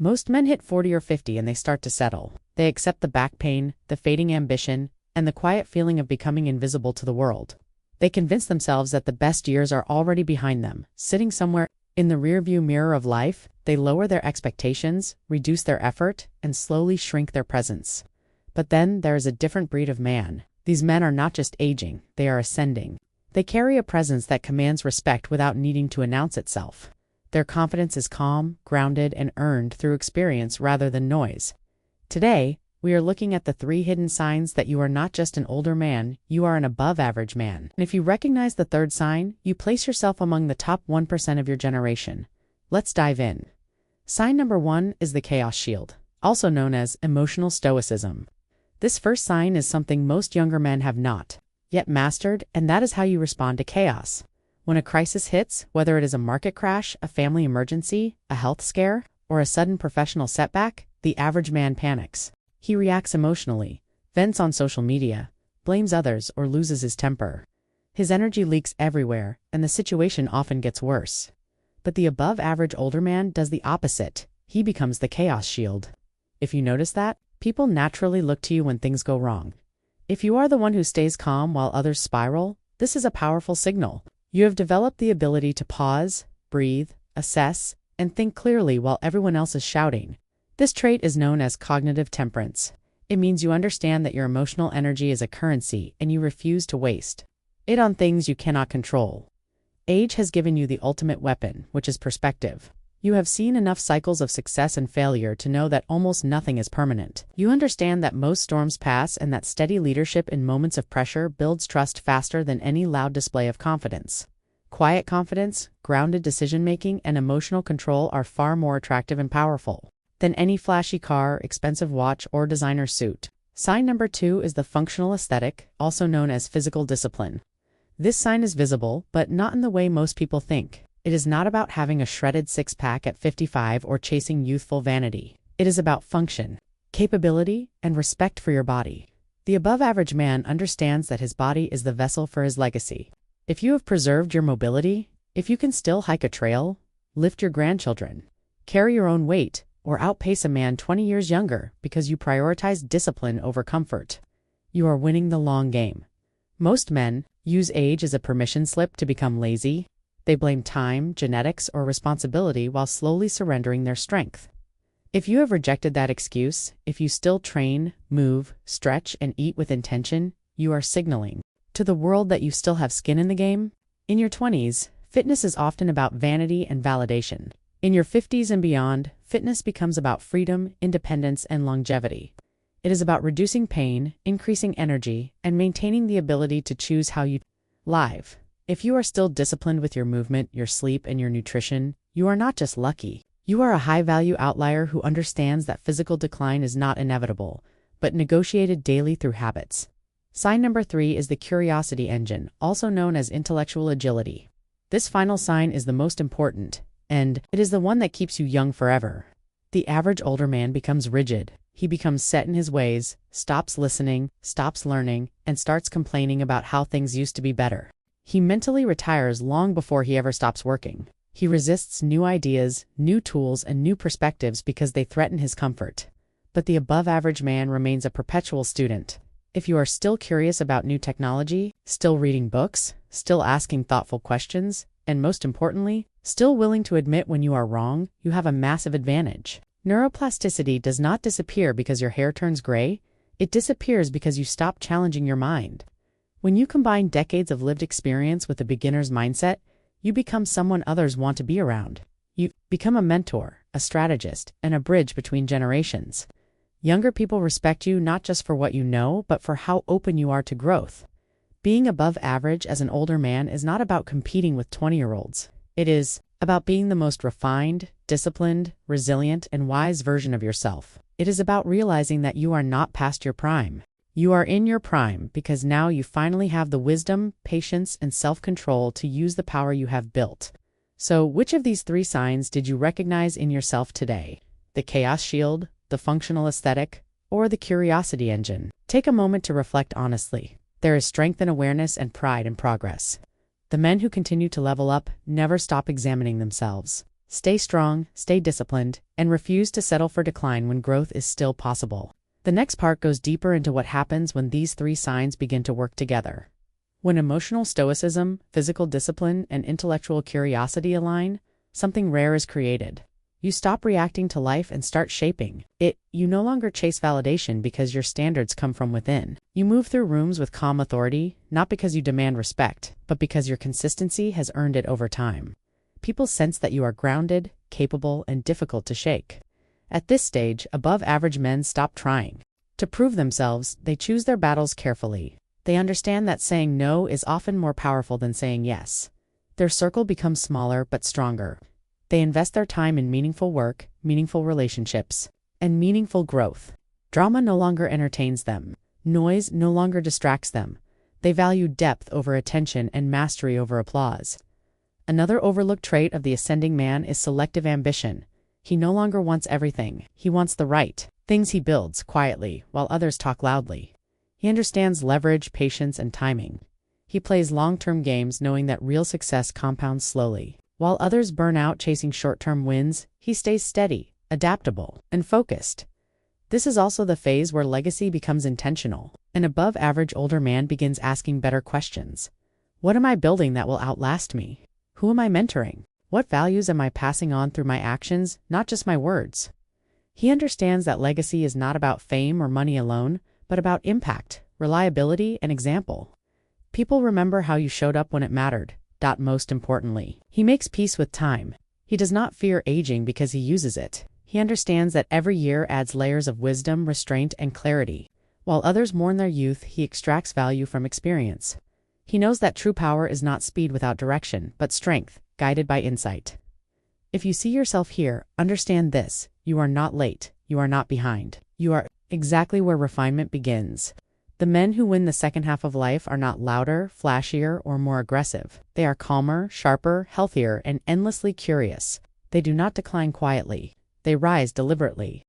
Most men hit 40 or 50 and they start to settle. They accept the back pain, the fading ambition, and the quiet feeling of becoming invisible to the world. They convince themselves that the best years are already behind them, sitting somewhere in the rearview mirror of life. They lower their expectations, reduce their effort, and slowly shrink their presence. But then there is a different breed of man. These men are not just aging, they are ascending. They carry a presence that commands respect without needing to announce itself. Their confidence is calm, grounded, and earned through experience rather than noise. Today, we are looking at the 3 hidden signs that you are not just an older man, you are an above-average man. And if you recognize the 3rd sign, you place yourself among the top 1% of your generation. Let's dive in. Sign number 1 is the chaos shield, also known as emotional stoicism. This first sign is something most younger men have not yet mastered, and that is how you respond to chaos. When a crisis hits, whether it is a market crash, a family emergency, a health scare, or a sudden professional setback, the average man panics. He reacts emotionally, vents on social media, blames others, or loses his temper. His energy leaks everywhere, and the situation often gets worse. But the above-average older man does the opposite. He becomes the chaos shield. If you notice that, people naturally look to you when things go wrong. If you are the one who stays calm while others spiral, this is a powerful signal. You have developed the ability to pause, breathe, assess, and think clearly while everyone else is shouting. This trait is known as cognitive temperance. It means you understand that your emotional energy is a currency and you refuse to waste it on things you cannot control. Age has given you the ultimate weapon, which is perspective. You have seen enough cycles of success and failure to know that almost nothing is permanent. You understand that most storms pass and that steady leadership in moments of pressure builds trust faster than any loud display of confidence. Quiet confidence, grounded decision-making, and emotional control are far more attractive and powerful than any flashy car, expensive watch, or designer suit. Sign number 2 is the functional aesthetic, also known as physical discipline. This sign is visible, but not in the way most people think. It is not about having a shredded six-pack at 55 or chasing youthful vanity. It is about function, capability, and respect for your body. The above-average man understands that his body is the vessel for his legacy. If you have preserved your mobility, if you can still hike a trail, lift your grandchildren, carry your own weight, or outpace a man 20 years younger because you prioritize discipline over comfort, you are winning the long game. Most men use age as a permission slip to become lazy. They blame time, genetics, or responsibility while slowly surrendering their strength. If you have rejected that excuse, if you still train, move, stretch, and eat with intention, you are signaling to the world that you still have skin in the game. In your 20s, fitness is often about vanity and validation. In your 50s and beyond, fitness becomes about freedom, independence, and longevity. It is about reducing pain, increasing energy, and maintaining the ability to choose how you live. If you are still disciplined with your movement, your sleep, and your nutrition, you are not just lucky. You are a high-value outlier who understands that physical decline is not inevitable, but negotiated daily through habits. Sign number 3 is the curiosity engine, also known as intellectual agility. This final sign is the most important, and it is the one that keeps you young forever. The average older man becomes rigid. He becomes set in his ways, stops listening, stops learning, and starts complaining about how things used to be better. He mentally retires long before he ever stops working. He resists new ideas, new tools, and new perspectives because they threaten his comfort. But the above-average man remains a perpetual student. If you are still curious about new technology, still reading books, still asking thoughtful questions, and most importantly, still willing to admit when you are wrong, you have a massive advantage. Neuroplasticity does not disappear because your hair turns gray. It disappears because you stop challenging your mind. When you combine decades of lived experience with a beginner's mindset, you become someone others want to be around. You become a mentor, a strategist, and a bridge between generations. Younger people respect you not just for what you know, but for how open you are to growth. Being above average as an older man is not about competing with 20-year-olds. It is about being the most refined, disciplined, resilient, and wise version of yourself. It is about realizing that you are not past your prime. You are in your prime because now you finally have the wisdom, patience, and self-control to use the power you have built. So, which of these 3 signs did you recognize in yourself today? The chaos shield, the functional aesthetic, or the curiosity engine? Take a moment to reflect honestly. There is strength in awareness and pride in progress. The men who continue to level up never stop examining themselves. Stay strong, stay disciplined, and refuse to settle for decline when growth is still possible. The next part goes deeper into what happens when these three signs begin to work together. When emotional stoicism, physical discipline, and intellectual curiosity align, something rare is created. You stop reacting to life and start shaping it. You no longer chase validation because your standards come from within. You move through rooms with calm authority, not because you demand respect, but because your consistency has earned it over time. People sense that you are grounded, capable, and difficult to shake. At this stage, above-average men stop trying to prove themselves. They choose their battles carefully. They understand that saying no is often more powerful than saying yes. Their circle becomes smaller but stronger. They invest their time in meaningful work, meaningful relationships, and meaningful growth. Drama no longer entertains them. Noise no longer distracts them. They value depth over attention and mastery over applause. Another overlooked trait of the ascending man is selective ambition. He no longer wants everything. He wants the right things. He builds quietly, while others talk loudly. He understands leverage, patience, and timing. He plays long-term games knowing that real success compounds slowly. While others burn out chasing short-term wins, he stays steady, adaptable, and focused. This is also the phase where legacy becomes intentional. An above-average older man begins asking better questions. What am I building that will outlast me? Who am I mentoring? What values am I passing on through my actions, not just my words? He understands that legacy is not about fame or money alone, but about impact, reliability, and example. People remember how you showed up when it mattered. Most importantly, he makes peace with time. He does not fear aging because he uses it. He understands that every year adds layers of wisdom, restraint, and clarity. While others mourn their youth, he extracts value from experience. He knows that true power is not speed without direction, but strength, guided by insight. If you see yourself here, understand this: you are not late, you are not behind. You are exactly where refinement begins. The men who win the second half of life are not louder, flashier, or more aggressive. They are calmer, sharper, healthier, and endlessly curious. They do not decline quietly. They rise deliberately.